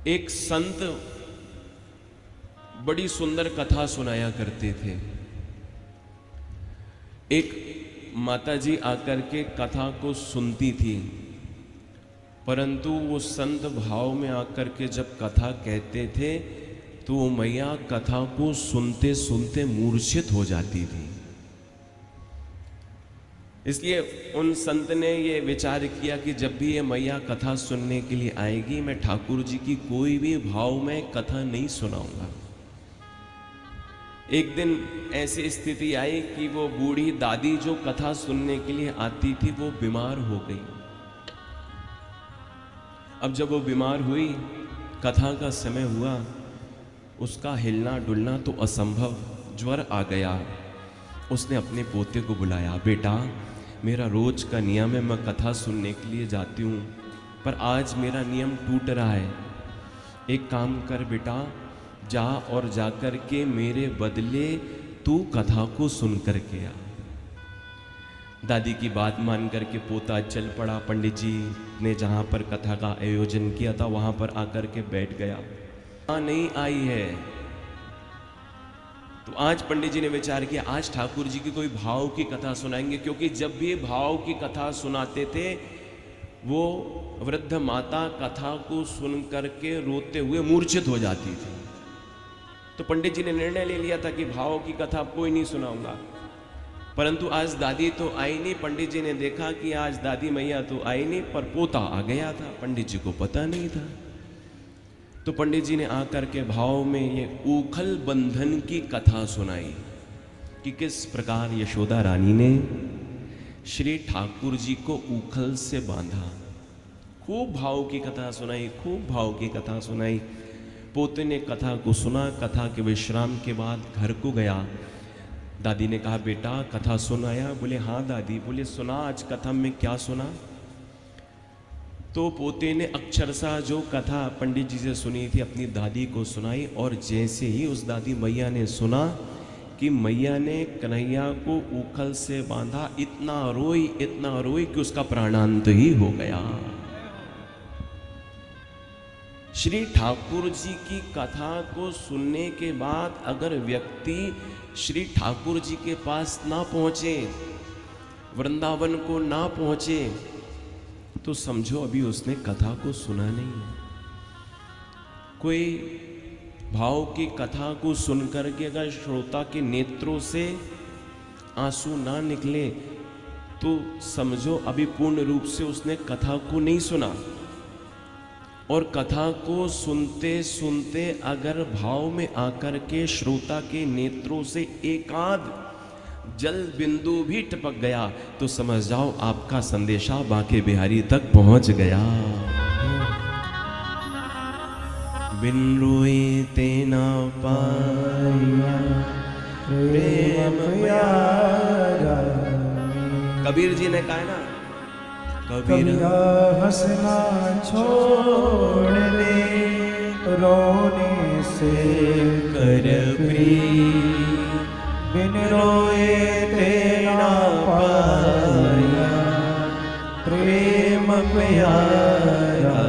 एक संत बड़ी सुंदर कथा सुनाया करते थे। एक माताजी आकर के कथा को सुनती थी, परंतु वो संत भाव में आकर के जब कथा कहते थे तो वो मैया कथा को सुनते सुनते मूर्छित हो जाती थी। इसलिए उन संत ने ये विचार किया कि जब भी ये मैया कथा सुनने के लिए आएगी, मैं ठाकुर जी की कोई भी भाव में कथा नहीं सुनाऊंगा। एक दिन ऐसी स्थिति आई कि वो बूढ़ी दादी जो कथा सुनने के लिए आती थी वो बीमार हो गई। अब जब वो बीमार हुई, कथा का समय हुआ, उसका हिलना डुलना तो असंभव, ज्वर आ गया। उसने अपने पोते को बुलाया, बेटा मेरा रोज का नियम है, मैं कथा सुनने के लिए जाती हूँ, पर आज मेरा नियम टूट रहा है। एक काम कर बेटा, जा और जाकर के मेरे बदले तू कथा को सुन कर के आ। दादी की बात मान करके पोता चल पड़ा। पंडित जी ने जहाँ पर कथा का आयोजन किया था वहाँ पर आकर के बैठ गया। नहीं आई है तो आज पंडित जी ने विचार किया, आज ठाकुर जी की कोई भाव की कथा सुनाएंगे, क्योंकि जब भी भाव की कथा सुनाते थे वो वृद्ध माता कथा को सुन करके रोते हुए मूर्छित हो जाती थी। तो पंडित जी ने निर्णय ले लिया था कि भाव की कथा कोई नहीं सुनाऊंगा। परंतु आज दादी तो आई नहीं। पंडित जी ने देखा कि आज दादी मैया तो आई नहीं, पर पोता आ गया था, पंडित जी को पता नहीं था। तो पंडित जी ने आकर के भाव में ये ऊखल बंधन की कथा सुनाई कि किस प्रकार यशोदा रानी ने श्री ठाकुर जी को ऊखल से बांधा। खूब भाव की कथा सुनाई, खूब भाव की कथा सुनाई। पोते ने कथा को सुना। कथा के विश्राम के बाद घर को गया। दादी ने कहा, बेटा कथा सुनाया? बोले हाँ दादी। बोले सुना, आज कथा में क्या सुना? तो पोते ने अक्षरशः जो कथा पंडित जी से सुनी थी अपनी दादी को सुनाई। और जैसे ही उस दादी मैया ने सुना कि मैया ने कन्हैया को ऊखल से बांधा, इतना रोई कि उसका प्राणांत ही हो गया। श्री ठाकुर जी की कथा को सुनने के बाद अगर व्यक्ति श्री ठाकुर जी के पास ना पहुंचे, वृंदावन को ना पहुंचे, तो समझो अभी उसने कथा को सुना नहीं है। कोई भाव की कथा को सुनकर के अगर श्रोता के नेत्रों से आंसू ना निकले तो समझो अभी पूर्ण रूप से उसने कथा को नहीं सुना। और कथा को सुनते सुनते अगर भाव में आकर के श्रोता के नेत्रों से एकाध जल बिंदु भी टपक गया तो समझ जाओ आपका संदेशा बांके बिहारी तक पहुंच गया। बिन रोए तेना पाया प्रेम प्यारा। कबीर जी ने कहा ना, कबीर हंसना छोड़ दे, रोने से कर प्रीत, बिन रोए तेरा पाया प्रेम प्यारा।